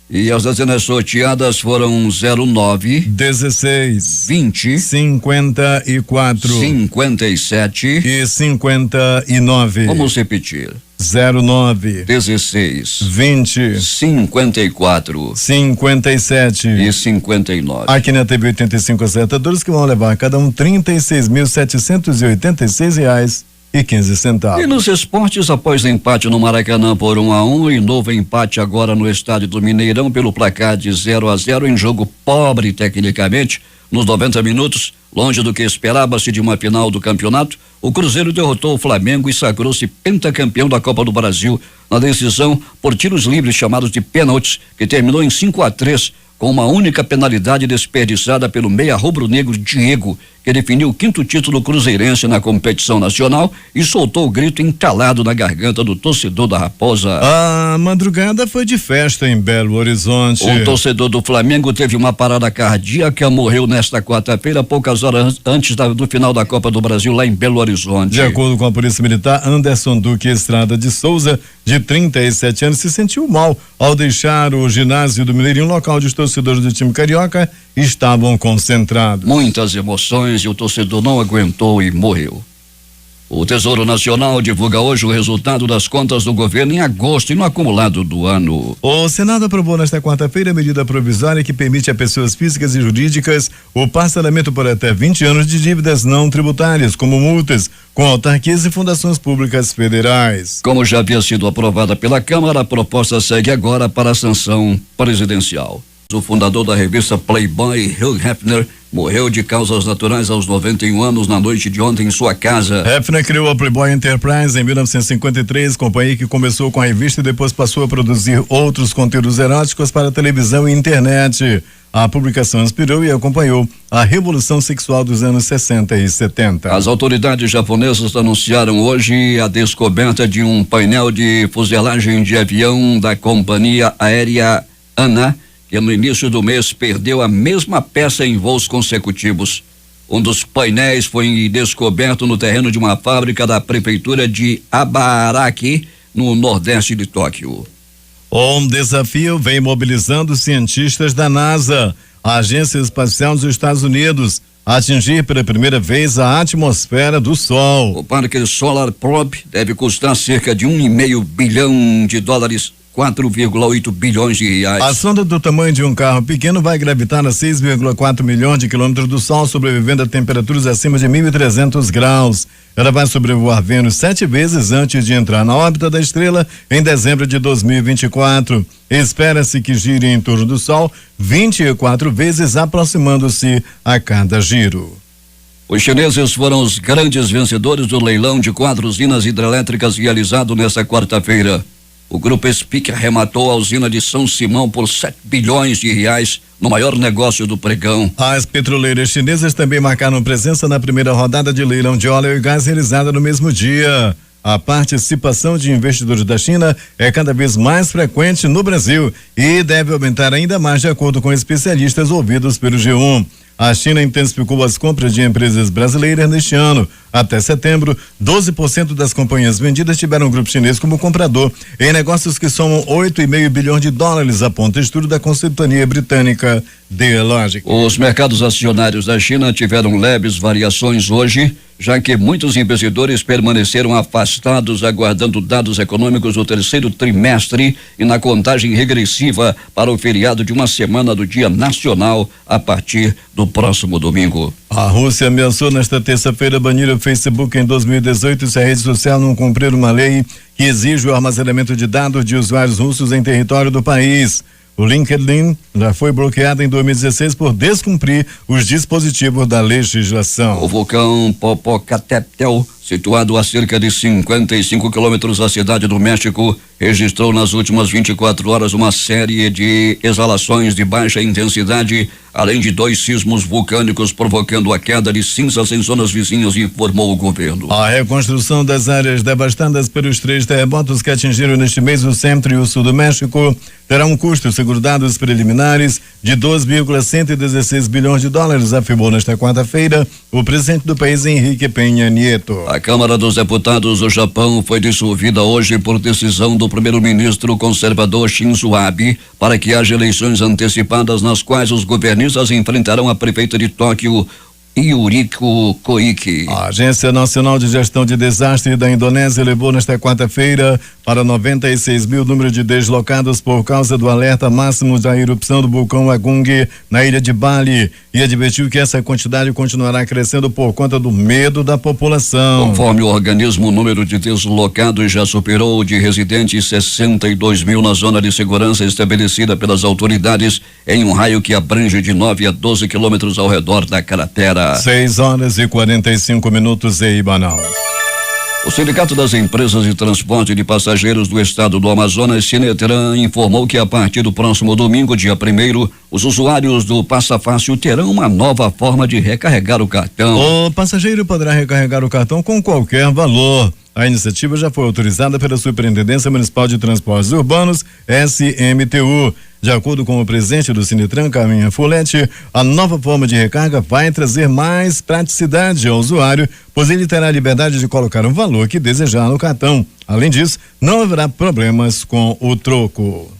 E as dezenas sorteadas foram 09, 16, 20, 54, 57 e 59. Vamos repetir: 09, 16, 20, 54, 57 e 59. Aqui na TV 85 acertadores que vão levar cada um R$36.786,15. E nos esportes, após o empate no Maracanã por 1-1 e novo empate agora no estádio do Mineirão pelo placar de 0-0 em jogo pobre tecnicamente, nos 90 minutos, longe do que esperava-se de uma final do campeonato, o Cruzeiro derrotou o Flamengo e sagrou-se pentacampeão da Copa do Brasil na decisão por tiros livres chamados de pênaltis, que terminou em 5-3, com uma única penalidade desperdiçada pelo meia rubro-negro Diego, que definiu o quinto título cruzeirense na competição nacional e soltou o grito entalado na garganta do torcedor da Raposa. A madrugada foi de festa em Belo Horizonte. O torcedor do Flamengo teve uma parada cardíaca, morreu nesta quarta-feira, poucas horas antes do final da Copa do Brasil lá em Belo Horizonte. De acordo com a Polícia Militar, Anderson Duque Estrada de Souza, de 37 anos, se sentiu mal ao deixar o ginásio do Mineirinho, local onde os torcedores do time carioca estavam concentrados. Muitas emoções e o torcedor não aguentou e morreu. O Tesouro Nacional divulga hoje o resultado das contas do governo em agosto e no acumulado do ano. O Senado aprovou nesta quarta-feira a medida provisória que permite a pessoas físicas e jurídicas o parcelamento por até 20 anos de dívidas não tributárias, como multas com autarquias e fundações públicas federais. Como já havia sido aprovada pela Câmara, a proposta segue agora para a sanção presidencial. O fundador da revista Playboy, Hugh Hefner, morreu de causas naturais aos 91 anos na noite de ontem em sua casa. Hefner criou a Playboy Enterprise em 1953, companhia que começou com a revista e depois passou a produzir outros conteúdos eróticos para televisão e internet. A publicação inspirou e acompanhou a revolução sexual dos anos 60 e 70. As autoridades japonesas anunciaram hoje a descoberta de um painel de fuselagem de avião da companhia aérea ANA, que no início do mês perdeu a mesma peça em voos consecutivos. Um dos painéis foi descoberto no terreno de uma fábrica da prefeitura de Abaraki, no nordeste de Tóquio. Um desafio vem mobilizando cientistas da NASA, a Agência Espacial dos Estados Unidos, a atingir pela primeira vez a atmosfera do Sol. O Parque Solar Probe deve custar cerca de $1,5 bilhão, 4,8 bilhões de reais. A sonda do tamanho de um carro pequeno vai gravitar a 6,4 milhões de quilômetros do Sol, sobrevivendo a temperaturas acima de 1.300 graus. Ela vai sobrevoar Vênus 7 vezes antes de entrar na órbita da estrela em dezembro de 2024. Espera-se que gire em torno do Sol 24 vezes, aproximando-se a cada giro. Os chineses foram os grandes vencedores do leilão de 4 usinas hidrelétricas realizado nesta quarta-feira. O grupo SPIC arrematou a usina de São Simão por 7 bilhões de reais no maior negócio do pregão. As petroleiras chinesas também marcaram presença na primeira rodada de leilão de óleo e gás realizada no mesmo dia. A participação de investidores da China é cada vez mais frequente no Brasil e deve aumentar ainda mais, de acordo com especialistas ouvidos pelo G1. A China intensificou as compras de empresas brasileiras neste ano. Até setembro, 12% das companhias vendidas tiveram o grupo chinês como comprador, em negócios que somam $8,5 bilhões, aponta estudo da consultoria britânica Dealogic. Os mercados acionários da China tiveram leves variações hoje, já que muitos investidores permaneceram afastados aguardando dados econômicos do terceiro trimestre e na contagem regressiva para o feriado de uma semana do Dia Nacional a partir do próximo domingo. A Rússia ameaçou nesta terça-feira banir o Facebook em 2018 se a rede social não cumprir uma lei que exige o armazenamento de dados de usuários russos em território do país. O LinkedIn já foi bloqueado em 2016 por descumprir os dispositivos da legislação. O vulcão Popocatépetl, situado a cerca de 55 quilômetros da cidade do México, registrou nas últimas 24 horas uma série de exalações de baixa intensidade, além de 2 sismos vulcânicos provocando a queda de cinzas em zonas vizinhas, informou o governo. A reconstrução das áreas devastadas pelos 3 terremotos que atingiram neste mês o centro e o sul do México terá um custo, segundo dados preliminares, de $2,116 bilhões, afirmou nesta quarta-feira o presidente do país, Henrique Peña Nieto. A Câmara dos Deputados do Japão foi dissolvida hoje por decisão do primeiro-ministro conservador Shinzo Abe para que haja eleições antecipadas nas quais os governistas enfrentarão a prefeita de Tóquio, Yuriko Koike. A Agência Nacional de Gestão de Desastre da Indonésia elevou nesta quarta-feira para 96 mil o número de deslocados por causa do alerta máximo da erupção do vulcão Agung na ilha de Bali e advertiu que essa quantidade continuará crescendo por conta do medo da população. Conforme o organismo, o número de deslocados já superou o de residentes, 62 mil na zona de segurança estabelecida pelas autoridades em um raio que abrange de 9 a 12 quilômetros ao redor da cratera. 6:45 em Manaus. O Sindicato das Empresas de Transporte de Passageiros do Estado do Amazonas, Sinetran, informou que a partir do próximo domingo, dia 1º, os usuários do Passa Fácil terão uma nova forma de recarregar o cartão. O passageiro poderá recarregar o cartão com qualquer valor. A iniciativa já foi autorizada pela Superintendência Municipal de Transportes Urbanos, SMTU. De acordo com o presidente do Sinetran, Carminha Folete, a nova forma de recarga vai trazer mais praticidade ao usuário, pois ele terá a liberdade de colocar um valor que desejar no cartão. Além disso, não haverá problemas com o troco.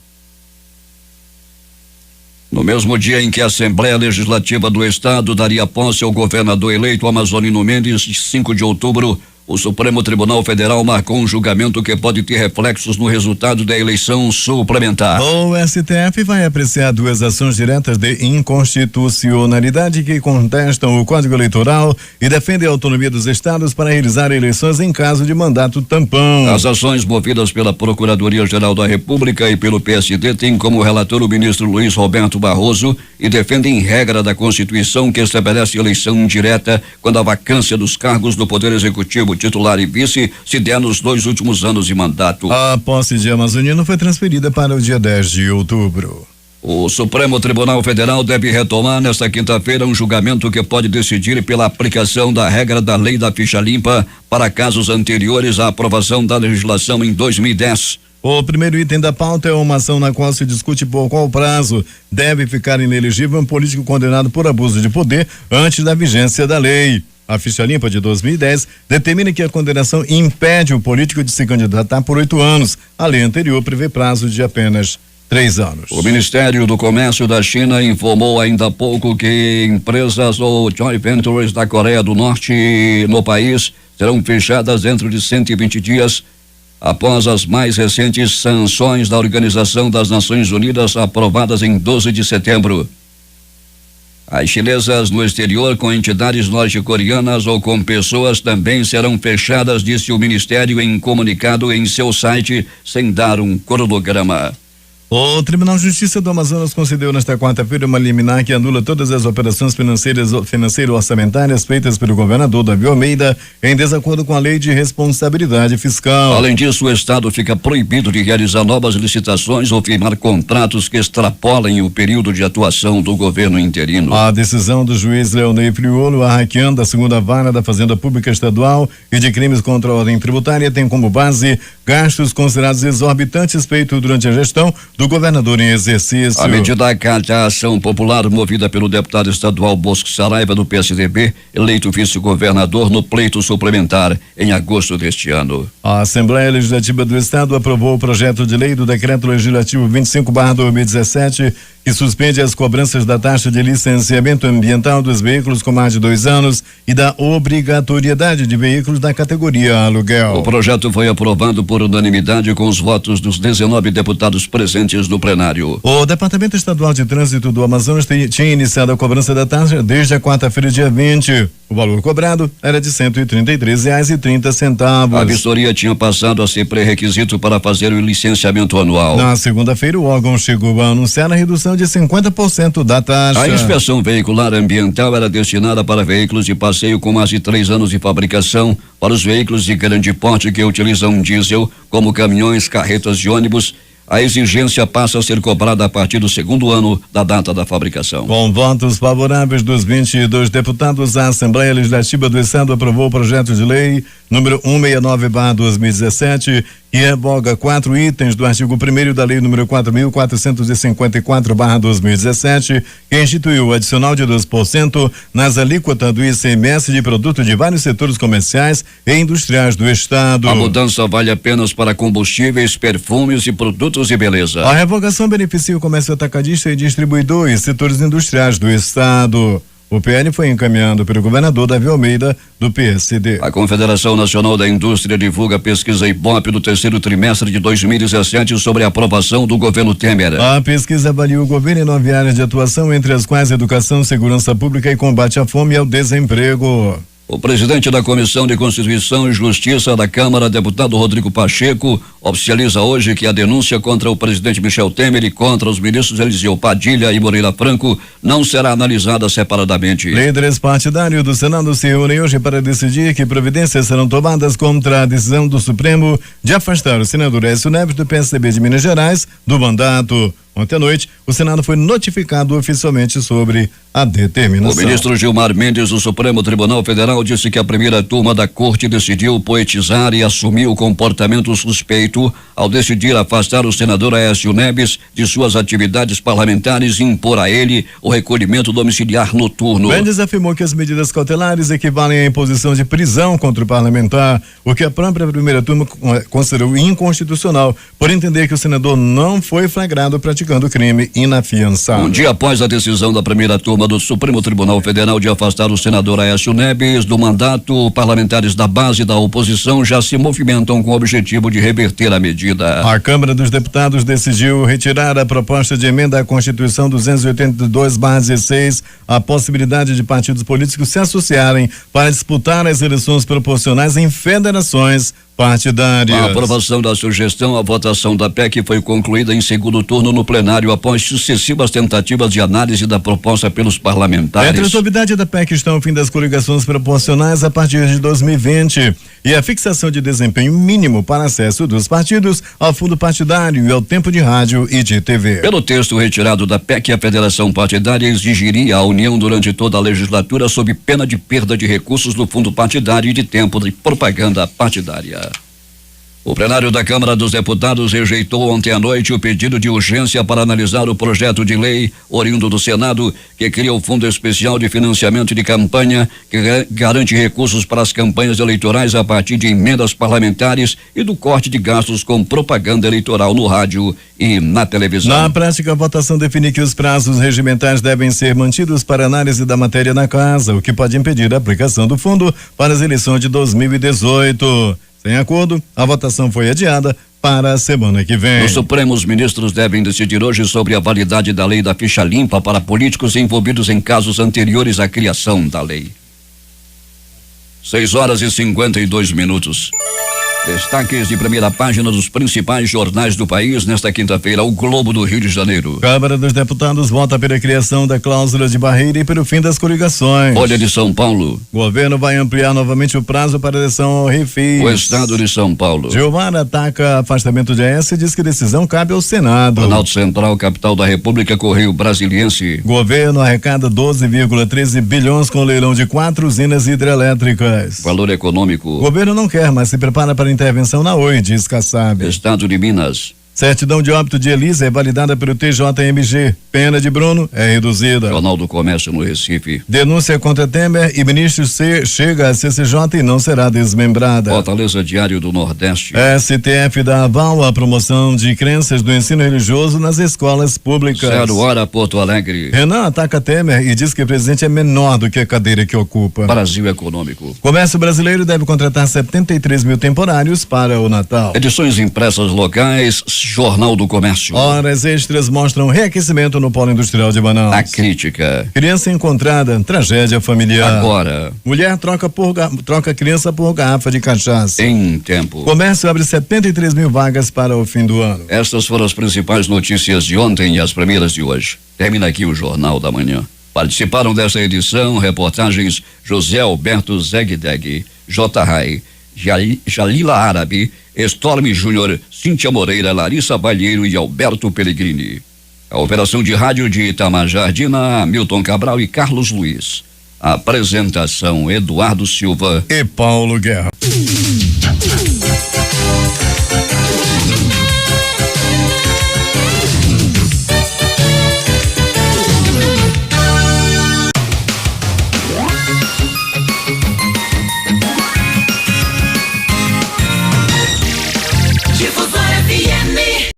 No mesmo dia em que a Assembleia Legislativa do Estado daria posse ao governador eleito Amazonino Mendes, 5 de outubro, O Supremo Tribunal Federal marcou um julgamento que pode ter reflexos no resultado da eleição suplementar. O STF vai apreciar 2 ações diretas de inconstitucionalidade que contestam o Código Eleitoral e defendem a autonomia dos estados para realizar eleições em caso de mandato tampão. As ações movidas pela Procuradoria-Geral da República e pelo PSD têm como relator o ministro Luiz Roberto Barroso e defendem regra da Constituição que estabelece eleição indireta quando a vacância dos cargos do Poder Executivo, titular e vice, se der nos 2 últimos anos de mandato. A posse de Amazonino foi transferida para o dia 10 de outubro. O Supremo Tribunal Federal deve retomar nesta quinta-feira um julgamento que pode decidir pela aplicação da regra da lei da ficha limpa para casos anteriores à aprovação da legislação em 2010. O primeiro item da pauta é uma ação na qual se discute por qual prazo deve ficar inelegível um político condenado por abuso de poder antes da vigência da lei. A ficha limpa de 2010 determina que a condenação impede o político de se candidatar por 8 anos. A lei anterior prevê prazo de apenas 3 anos. O Ministério do Comércio da China informou ainda há pouco que empresas ou joint ventures da Coreia do Norte no país serão fechadas dentro de 120 dias após as mais recentes sanções da Organização das Nações Unidas aprovadas em 12 de setembro. As chinesas no exterior com entidades norte-coreanas ou com pessoas também serão fechadas, disse o Ministério em comunicado em seu site, sem dar um cronograma. O Tribunal de Justiça do Amazonas concedeu nesta quarta-feira uma liminar que anula todas as operações financeiro-orçamentárias feitas pelo governador Davi Almeida em desacordo com a lei de responsabilidade fiscal. Além disso, o Estado fica proibido de realizar novas licitações ou firmar contratos que extrapolem o período de atuação do governo interino. A decisão do juiz Leonei Priolo Arraquian, da 2ª Vara da Fazenda Pública Estadual e de Crimes contra a Ordem Tributária, tem como base gastos considerados exorbitantes feitos durante a gestão do governador em exercício. A medida acata a ação popular movida pelo deputado estadual Bosco Saraiva do PSDB, eleito vice-governador no pleito suplementar em agosto deste ano. A Assembleia Legislativa do Estado aprovou o projeto de lei do Decreto Legislativo 25/2017 que suspende as cobranças da taxa de licenciamento ambiental dos veículos com mais de 2 anos e da obrigatoriedade de veículos da categoria aluguel. O projeto foi aprovado por unanimidade com os votos dos 19 deputados presentes no plenário. O Departamento Estadual de Trânsito do Amazonas tinha iniciado a cobrança da taxa desde a quarta-feira, dia 20. O valor cobrado era de R$133,30. A vistoria tinha passado a ser pré-requisito para fazer o licenciamento anual. Na segunda-feira, o órgão chegou a anunciar a redução de 50% da taxa. A inspeção veicular ambiental era destinada para veículos de passeio com mais de 3 anos de fabricação, para os veículos de grande porte que utilizam diesel, como caminhões, carretas e ônibus. A exigência passa a ser cobrada a partir do 2º ano da data da fabricação. Com votos favoráveis dos 22 deputados, a Assembleia Legislativa do Estado aprovou o projeto de lei número 169/2017, que revoga 4 itens do artigo 1º da lei número 4.454/2017, que instituiu o adicional de 2% nas alíquotas do ICMS de produto de vários setores comerciais e industriais do Estado. A mudança vale apenas para combustíveis, perfumes e produtos de beleza. A revogação beneficia o comércio atacadista e distribuidor e setores industriais do Estado. O PL foi encaminhado pelo governador Davi Almeida, do PSD. A Confederação Nacional da Indústria divulga a pesquisa Ibope do 3º trimestre de 2017 sobre a aprovação do governo Temer. A pesquisa avalia o governo em 9 áreas de atuação, entre as quais educação, segurança pública e combate à fome e ao desemprego. O presidente da Comissão de Constituição e Justiça da Câmara, deputado Rodrigo Pacheco, oficializa hoje que a denúncia contra o presidente Michel Temer e contra os ministros Eliseu Padilha e Moreira Franco não será analisada separadamente. Líderes partidários do Senado se reúnem hoje para decidir que providências serão tomadas contra a decisão do Supremo de afastar o senador Aécio Neves do PSDB de Minas Gerais do mandato. Ontem à noite, o Senado foi notificado oficialmente sobre a determinação. O ministro Gilmar Mendes do Supremo Tribunal Federal disse que a primeira turma da corte decidiu poetizar e assumir o comportamento suspeito ao decidir afastar o senador Aécio Neves de suas atividades parlamentares e impor a ele o recolhimento domiciliar noturno. Mendes afirmou que as medidas cautelares equivalem à imposição de prisão contra o parlamentar, o que a própria primeira turma considerou inconstitucional, por entender que o senador não foi flagrado praticando praticando crime inafiançável. Um dia após a decisão da primeira turma do Supremo Tribunal Federal de afastar o senador Aécio Neves do mandato, parlamentares da base da oposição já se movimentam com o objetivo de reverter a medida. A Câmara dos Deputados decidiu retirar a proposta de emenda à Constituição 282/16, a possibilidade de partidos políticos se associarem para disputar as eleições proporcionais em federações partidárias. A aprovação da sugestão, a votação da PEC foi concluída em segundo turno no plenário após sucessivas tentativas de análise da proposta pelos parlamentares. Entre as novidades da PEC estão o fim das coligações proporcionais a partir de 2020 e a fixação de desempenho mínimo para acesso dos partidos ao fundo partidário e ao tempo de rádio e de TV. Pelo texto retirado da PEC, a federação partidária exigiria a União durante toda a legislatura sob pena de perda de recursos do fundo partidário e de tempo de propaganda partidária. O plenário da Câmara dos Deputados rejeitou ontem à noite o pedido de urgência para analisar o projeto de lei oriundo do Senado que cria o Fundo Especial de Financiamento de Campanha, que garante recursos para as campanhas eleitorais a partir de emendas parlamentares e do corte de gastos com propaganda eleitoral no rádio e na televisão. Na prática, a votação define que os prazos regimentais devem ser mantidos para análise da matéria na casa, o que pode impedir a aplicação do fundo para as eleições de 2018. Sem acordo, a votação foi adiada para a semana que vem. No Supremo, os ministros devem decidir hoje sobre a validade da lei da ficha limpa para políticos envolvidos em casos anteriores à criação da lei. 6:52. Destaques de primeira página dos principais jornais do país nesta quinta-feira, o Globo do Rio de Janeiro. Câmara dos Deputados vota pela criação da cláusula de barreira e pelo fim das coligações. Folha de São Paulo. Governo vai ampliar novamente o prazo para eleição ao Refis. O Estado de São Paulo. Gilmar ataca afastamento de Aécio e diz que decisão cabe ao Senado. Planalto Central, capital da República, Correio Brasiliense. Governo arrecada 12,13 bilhões com leilão de 4 usinas hidrelétricas. Valor econômico. Governo não quer, mas se prepara para intervenção na Oi, diz Kassab. Estado de Minas. Certidão de óbito de Elisa é validada pelo TJMG. Pena de Bruno é reduzida. Jornal do Comércio no Recife. Denúncia contra Temer e ministro chega à CCJ e não será desmembrada. Fortaleza Diário do Nordeste. STF dá aval à promoção de crenças do ensino religioso nas escolas públicas. 0 hora Porto Alegre. Renan ataca Temer e diz que o presidente é menor do que a cadeira que ocupa. Brasil Econômico. Comércio brasileiro deve contratar 73 mil temporários para o Natal. Edições impressas locais. Jornal do Comércio. Horas extras mostram reaquecimento no polo industrial de Manaus. A crítica. Criança encontrada, tragédia familiar. Agora. Mulher troca criança por garrafa de cachaça. Em tempo. Comércio abre 73 mil vagas para o fim do ano. Estas foram as principais notícias de ontem e as primeiras de hoje. Termina aqui o Jornal da Manhã. Participaram dessa edição reportagens José Alberto Zegdeg, J. Rai, Jalila Árabe, Stormy Júnior, Cíntia Moreira, Larissa Balheiro e Alberto Pellegrini. A operação de rádio de Itamar Jardina, Milton Cabral e Carlos Luiz. A apresentação Eduardo Silva e Paulo Guerra.